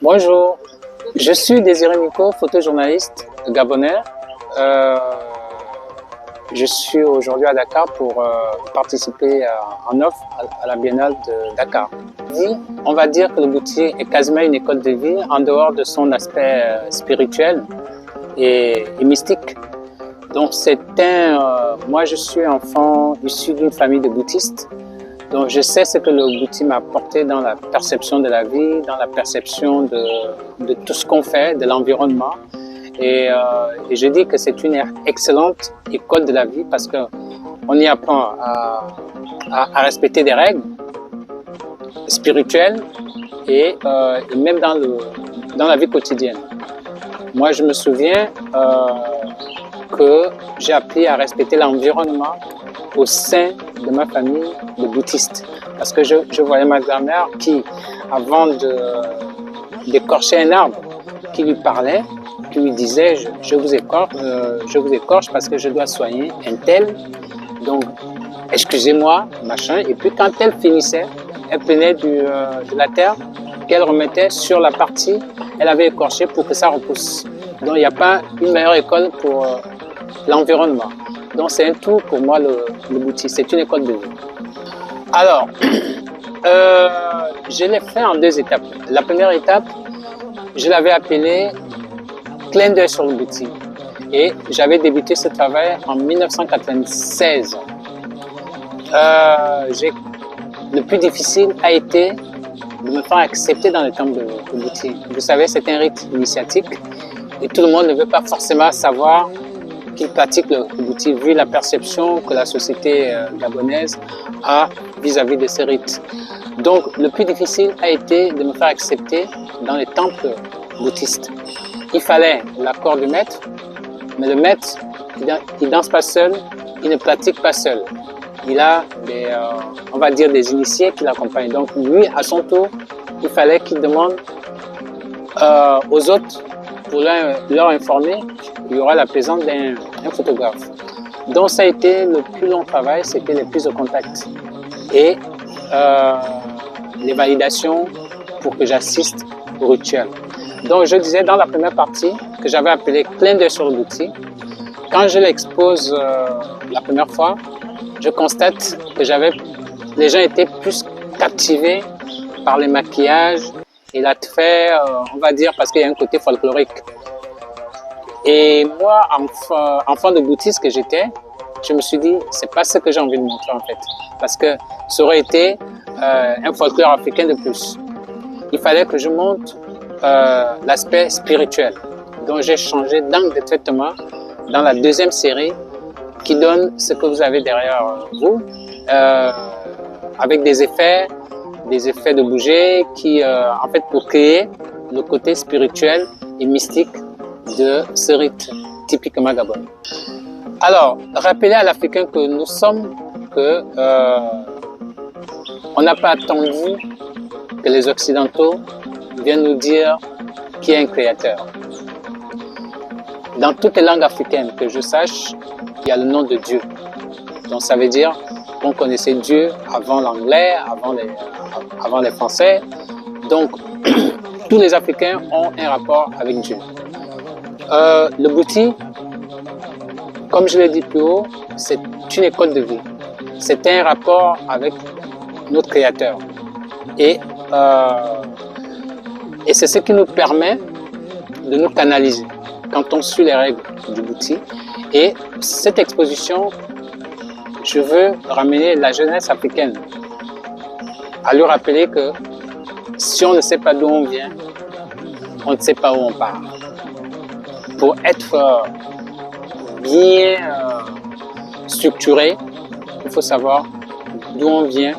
Bonjour, je suis Désiré Miko, photojournaliste gabonais. Je suis aujourd'hui à Dakar pour participer en offre à la Biennale de Dakar. On va dire que le Bouti est quasiment une école de vie en dehors de son aspect spirituel et mystique. Donc moi je suis enfant issu d'une famille de bouddhistes. Donc je sais ce que le Bouti m'a apporté dans la perception de la vie, dans la perception de tout ce qu'on fait, de l'environnement. Et je dis que c'est une excellente école de la vie parce qu'on y apprend à respecter des règles spirituelles et même dans la vie quotidienne. Moi je me souviens que j'ai appris à respecter l'environnement au sein de ma famille de bouddhistes. Parce que je voyais ma grand-mère qui, avant d'écorcher un arbre, qui lui parlait, qui lui disait je vous écorche parce que je dois soigner un tel. Donc, excusez-moi, machin. Et puis quand elle finissait, elle prenait de la terre qu'elle remettait sur la partie elle avait écorché pour que ça repousse. Donc, il n'y a pas une meilleure école pour l'environnement. Donc, c'est un tout pour moi, le Bouti. C'est une école de vie. Alors, je l'ai fait en 2 étapes. La première étape, je l'avais appelé clin d'œil sur le Bouti. Et j'avais débuté ce travail en 1996. Le plus difficile a été de me faire accepter dans le temple de Bouti. Vous savez, c'est un rite initiatique et tout le monde ne veut pas forcément savoir qu'il pratique le Bouti, vu la perception que la société gabonaise a vis-à-vis de ces rites. Donc, le plus difficile a été de me faire accepter dans les temples bouddhistes. Il fallait l'accord du maître, mais le maître, il danse pas seul, il ne pratique pas seul. Il a on va dire des initiés qui l'accompagnent. Donc, lui, à son tour, il fallait qu'il demande aux autres pour leur informer qu'il y aura la présence d'un photographe. Donc ça a été le plus long travail, c'était les prises de contact et les validations pour que j'assiste au rituel. Donc je disais dans la première partie que j'avais appelé clin d'œil sur le Bouti. Quand je l'expose la première fois, je constate que les gens étaient plus captivés par les maquillages et l'attrait, on va dire, parce qu'il y a un côté folklorique. Et moi, enfant de bouddhiste que j'étais, je me suis dit, c'est pas ce que j'ai envie de montrer en fait. Parce que ça aurait été un folklore africain de plus. Il fallait que je montre l'aspect spirituel. Donc j'ai changé d'angle de traitement dans la 2e série qui donne ce que vous avez derrière vous, avec des effets de bouger qui, en fait, pour créer le côté spirituel et mystique de ce rite typiquement gabonais. Alors, rappeler à l'Africain que nous sommes, on n'a pas attendu que les Occidentaux viennent nous dire qu'il y a un créateur. Dans toutes les langues africaines que je sache, il y a le nom de Dieu. Donc ça veut dire qu'on connaissait Dieu avant l'anglais, avant les Français. Donc tous les Africains ont un rapport avec Dieu. Le Bouti, comme je l'ai dit plus haut, c'est une école de vie. C'est un rapport avec notre Créateur. Et c'est ce qui nous permet de nous canaliser quand on suit les règles du Bouti. Et cette exposition, je veux ramener la jeunesse africaine à lui rappeler que si on ne sait pas d'où on vient, on ne sait pas où on part. Pour être bien structuré, il faut savoir d'où on vient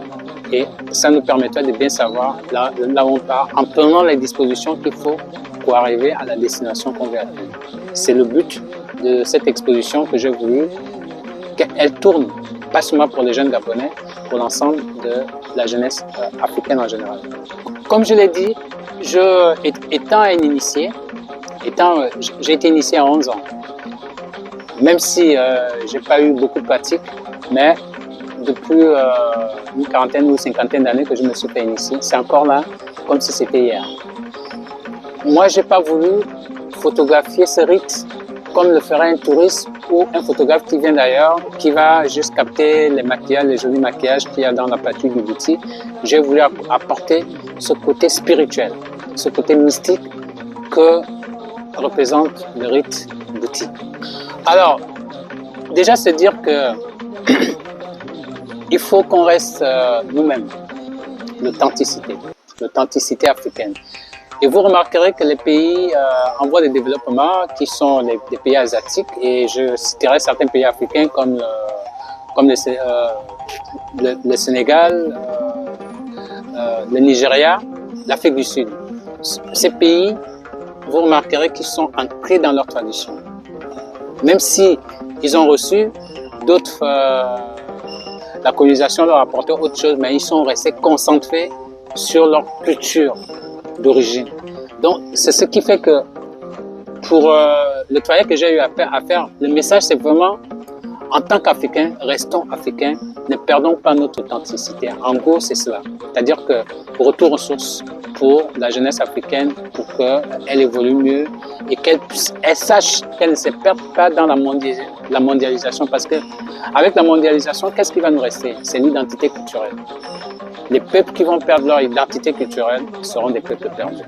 et ça nous permettra de bien savoir là où on part en prenant les dispositions qu'il faut pour arriver à la destination qu'on veut atteindre. C'est le but de cette exposition que j'ai voulu qu'elle tourne, pas seulement pour les jeunes Gabonais, pour l'ensemble de la jeunesse africaine en général. Comme je l'ai dit, étant un initié, j'ai été initié à 11 ans. Même si j'ai pas eu beaucoup de pratique, mais depuis une quarantaine ou 50 d'années que je me suis fait initier, c'est encore là comme si c'était hier. moi, j'ai pas voulu photographier ce rite comme le ferait un touriste ou un photographe qui vient d'ailleurs, qui va juste capter les maquillages, les jolis maquillages qu'il y a dans la peinture du Bouti. J'ai voulu apporter ce côté spirituel, ce côté mystique que représente le rite Bouti. Alors, déjà se dire que il faut qu'on reste nous-mêmes, l'authenticité africaine. Et vous remarquerez que les pays en voie de développement, qui sont les pays asiatiques, et je citerai certains pays africains comme le Sénégal, le Nigeria, l'Afrique du Sud. Ces pays, vous remarquerez qu'ils sont ancrés dans leur tradition. Même si ils ont reçu d'autres, la colonisation leur a apporté autre chose, mais ils sont restés concentrés sur leur culture d'origine. Donc, c'est ce qui fait que pour le travail que j'ai eu à faire, le message, c'est vraiment, en tant qu'Africains, restons Africains, ne perdons pas notre authenticité. En gros, c'est cela. C'est-à-dire que retour aux sources pour la jeunesse africaine, pour qu'elle évolue mieux et qu'elle sache qu'elle ne se perde pas dans la mondialisation. Parce que avec la mondialisation, qu'est-ce qui va nous rester? C'est l'identité culturelle. Les peuples qui vont perdre leur identité culturelle seront des peuples perdus.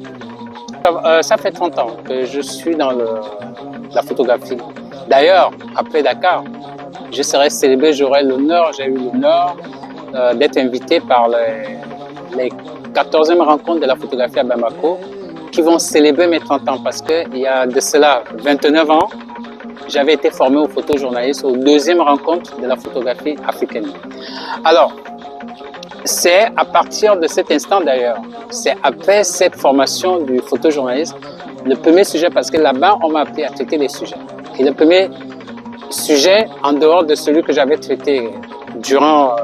Ça fait 30 ans que je suis dans la photographie. D'ailleurs, après Dakar, je serai célébré, j'ai eu l'honneur d'être invité par les 14e rencontres de la photographie à Bamako qui vont célébrer mes 30 ans parce qu'il y a de cela 29 ans, j'avais été formé au photojournaliste aux 2e rencontres de la photographie africaine. Alors, c'est à partir de cet instant d'ailleurs, c'est après cette formation du photojournaliste, le premier sujet, parce que là-bas, on m'a appris à traiter des sujets. Et le premier sujet, en dehors de celui que j'avais traité durant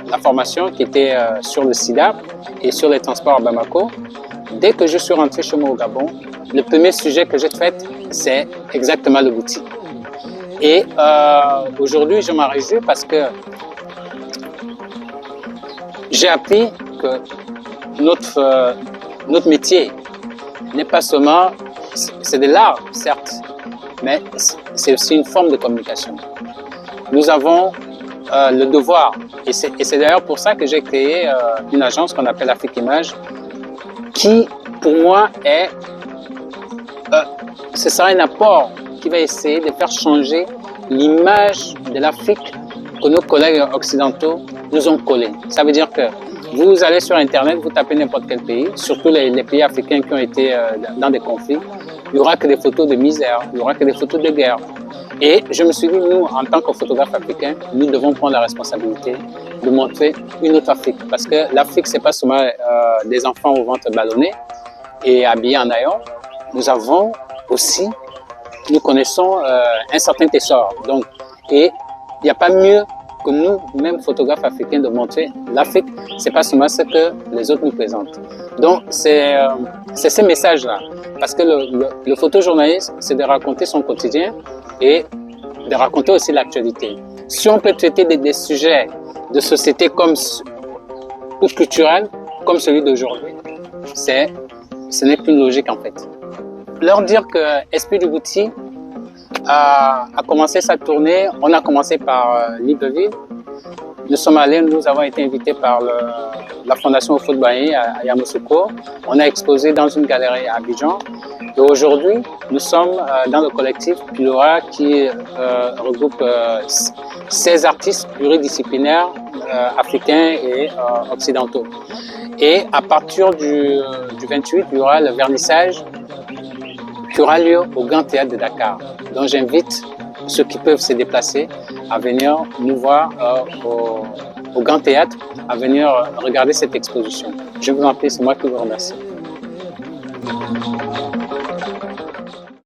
la formation, qui était sur le sida et sur les transports à Bamako, dès que je suis rentré chez moi au Gabon, le premier sujet que j'ai traité, c'est exactement le Bouti. Et aujourd'hui, je m'en réjouis parce que j'ai appris que notre métier n'est pas seulement, c'est de l'art, certes, mais c'est aussi une forme de communication. Nous avons le devoir, et c'est d'ailleurs pour ça que j'ai créé une agence qu'on appelle Afrique Image, qui, pour moi, ce sera un apport qui va essayer de faire changer l'image de l'Afrique que nos collègues occidentaux nous ont collé. Ça veut dire que vous allez sur Internet, vous tapez n'importe quel pays, surtout les pays africains qui ont été dans des conflits, il n'y aura que des photos de misère, il n'y aura que des photos de guerre. Et je me suis dit, nous, en tant que photographes africains, nous devons prendre la responsabilité de montrer une autre Afrique. Parce que l'Afrique, c'est pas seulement des enfants au ventre ballonné et habillés en haillons. Nous avons aussi, nous connaissons un certain trésor. Donc, et il n'y a pas mieux que nous, même photographes africains, de montrer l'Afrique, c'est pas seulement ce que les autres nous présentent. Donc, c'est ce message-là. Parce que le photojournaliste, c'est de raconter son quotidien et de raconter aussi l'actualité. Si on peut traiter des sujets de société ou culturels, comme celui d'aujourd'hui, ce n'est plus logique en fait. Leur dire que Esprit du Bouti a commencé sa tournée, on a commencé par Libreville. Nous avons été invités par la Fondation Houphouët-Boigny à Yamoussoukro. On a exposé dans une galerie à Abidjan. Et aujourd'hui, nous sommes dans le collectif Pilora qui regroupe 16 artistes pluridisciplinaires africains et occidentaux. Et à partir du 28, il y aura le vernissage qui aura lieu au Grand Théâtre de Dakar. Donc j'invite ceux qui peuvent se déplacer à venir nous voir au Grand Théâtre, à venir regarder cette exposition. Je vous en prie, c'est moi qui vous remercie.